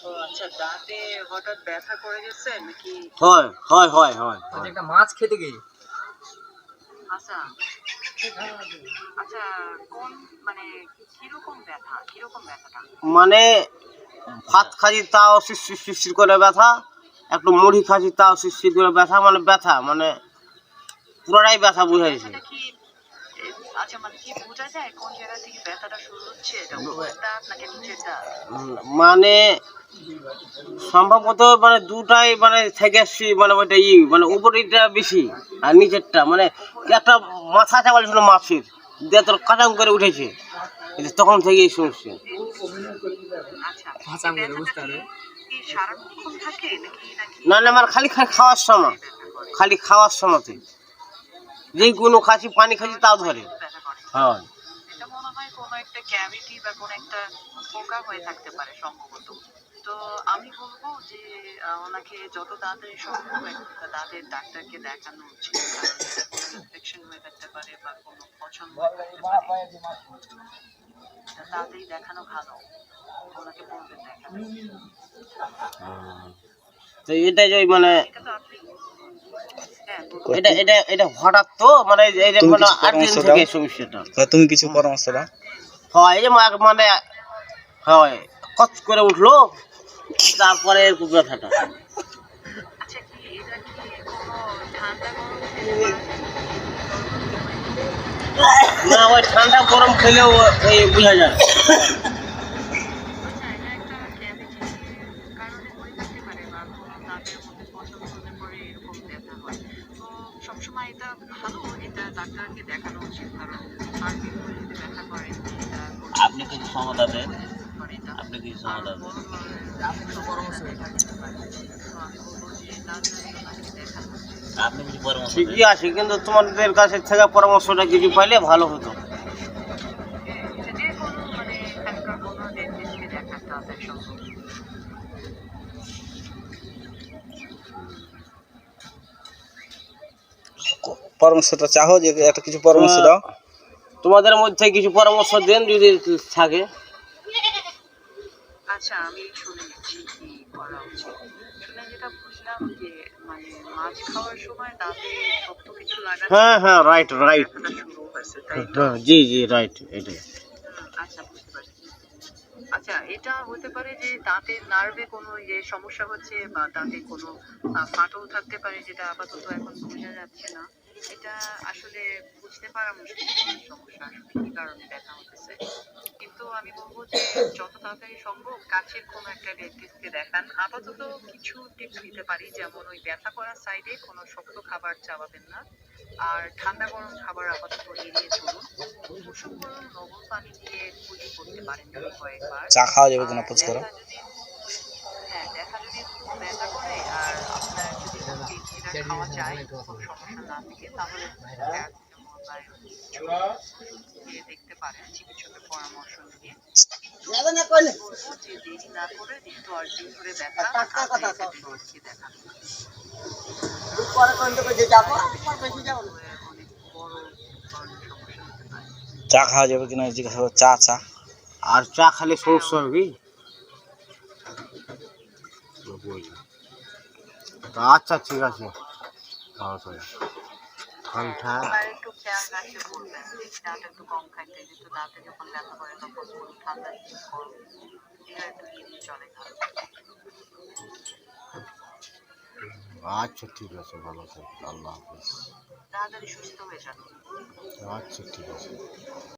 ও আচ্ছা, দাঁতে হঠাৎ ব্যথা করে গেছে নাকি? হয় হয় হয় হয় ওই যে হয়। একটা মাছ খেতে গিয়ে আচ্ছা আচ্ছা, কোন মানে কিরকম ব্যথা, কিরকম ব্যথাটা? মানে ভাত খাচ্ছি তাও শিরশির শিরশির করে ব্যথা, একটু মুড়ি খাচ্ছি তাও শিরশির করে ব্যথা, মানে ব্যথা মানে পুরোটাই ব্যথা বুঝাইছে। ব্যথাটা কি আচ্ছা, মানে কি বোঝা যায় কোন জায়গা থেকে ব্যথাটা শুরু হচ্ছে? এটা উপরের দাঁত নাকি নিচের দাঁত? মানে সম্ভবত মানে দুটাই মানে থেকে আসছি, মানে ওইটা মানে উপরেরটা বেশি আর নিচেরটা মানে একটা মাথা চাওয়াল ছিল মাছের দিয়ে তোর কাটাম করে উঠেছে, এই তখন থেকেই শুনছি। আচ্ছা, ভাষা এই করে ব্যথাটা বুঝতে কি পারবে। কি সারাক্ষণ থাকে নাকি নাকি না না, আমার খালি খালি খাওয়ার সময়, ব্যথা করে? খালি খাওয়ার সময়তে যেই কোনো খাচ্ছি পানি খাচ্ছি তাও ধরে। শুধু ব্যথা করে? হ্যাঁ এটা মনে হয় কোনো একটা ক্যাভিটি বা কোনো একটা পোকা হয়ে থাকতে পারে সম্ভবত। তো আমি বলবো যে ওনাকে যত তাড়াতাড়ি সম্ভব একটা দাঁতের ডাক্তারকে দেখানো উচিত, কারণ এটা কোনো ইনফেকশন হয়ে থাকতে পারে বা কোনো পছন্দ হয়ে থাকতে পারে। এটা তাড়াতাড়ি দেখানো ভালো, ওনাকে বলবেন দেখাতে। তো এটা যে মানে এটা তো আপনি, হ্যাঁ বলুন। এটা এটা এটা হঠাৎ তো মানে এই যে তুমি মানে কিছু 8 দিন পরামর্শ থেকে দাও। সমস্যাটা তুমি কিছু পরামর্শ দাও। হয় এই যে মানে হয় কচ করে উঠলো, তারপরে এরকম ব্যথাটা। আচ্ছা, কি এটা কি কোনো ঠান্ডা গরম খেলে বাড়ে নাকি এমনি নরমাল সময়? না ওই ঠান্ডা গরম খেলেও ওই বোঝা যায়। আচ্ছা, এটা একটা ক্যাভিটির কারণে হয়ে থাকতে পারে বা কোনো দাঁতের মধ্যে পচন হলে পরে এরকম ব্যথা হয়। তো সবসময় এটা ভালো, এটা ডাক্তারকে দেখানো উচিত, কারণ বারদিন ধরে যদি ব্যথা করে এটা কোনো আপনি কিছু সমাধান দেন, হয়ে থাকতে পারে, এটা আপনি কিছু আরো সমাধান দেন। বড় ধরনের সমস্যা দেখা দিতে পারে। তো আমি বলবো যে তাড়াতাড়ি ওনাকে দেখানো উচিত। আপনি কিছু পরামর্শ ঠিকই আছে, কিন্তু তোমাদের কাছে থেকে পরামর্শটা কিছু পাইলে ভালো হতো। আচ্ছা, যে কোনো মানে এখানকার কোনো ডেন্টিস্টকে দেখান তাড়াতাড়ি সম্ভব। পরামর্শটা চাও যে একটা কিছু পরামর্শ দাও। তোমাদের মধ্যে কিছু পরামর্শ দেন যদি থাকে। আচ্ছা, আমি শুনে নিচ্ছি কি করা উচিত। শুনে যেটা বুঝলাম যে মানে মাছ খাওয়ার সময় দাঁতে শক্ত কিছু লাগার হ্যাঁ কারণে হ্যাঁ, রাইট রাইট। ব্যথাটা শুরু হয়েছে, তাই তো? জি জি রাইট এটাই। আচ্ছা, বুঝতে পারছি। আচ্ছা, এটা হতে পারে যে দাঁতের নার্ভে কোনো ইয়ে সমস্যা হচ্ছে বা দাঁতে কোনো ফাটল থাকতে পারে, যেটা আপাতত এখন বোঝা যাচ্ছে না। এটা আসলে বুঝতে পারা মুশকিল এই সমস্যা আসলে কি কারণে ব্যথা হতেছে। কিন্তু আমি বলব যে যত তাড়াতাড়ি সম্ভব কাছের কোনো একটা ডেন্টিস্টকে দেখান। আপাতত কিছু টিপস দিতে পারি, যেমন ওই ব্যথা করার সাইডে কোনো শক্ত খাবার চাবাবেন না। আর ঠান্ডা গরম খাবার আপাতত এড়িয়ে চলুন। কুসুম গরম লবণ পানি দিয়ে কুলি করতে পারেন যদি কয়েকবার। চা খাওয়া যাবে কিনা আর পুচ করো। ব্যথা যদি খুব ব্যথা করে আর আপনার যদি কোনো পেইন কিলার খাওয়া যায়, কোনো সমস্যা না থাকে, তাহলে প্যারাসিটামল বা এরকম কিছু ওষুধ খেয়ে দেখতে পারেন চিকিৎসকের পরামর্শ নিয়ে। কিন্তু আমি বলবো যে দেরি না করে যেহেতু 8 দিন ধরে ব্যথা, তাড়াতাড়ি একটা ডেন্টিস্টকে দেখান। অনেক বড় ধরনের সমস্যা হতে পারে। চা খাওয়া যাবে কিনা জিজ্ঞাসা করো। চা চা আর চা খেলে সমস্যা হবে কি? আচ্ছা ঠিক আছে। ঠান্ডা আর একটু খেয়াল রাখতে বলবেন যে চাটা একটু কম খাইতে, যেহেতু দাঁতে যখন ব্যথা করে তখন কোনো ঠান্ডা জিনিস গরম এগুলো একটু এড়িয়ে চলে ভালো। আচ্ছা ঠিক আছে, ভালো থাকবে, আল্লাহ হাফেজ। তাড়াতাড়ি সুস্থ হয়ে যান। আচ্ছা ঠিক আছে।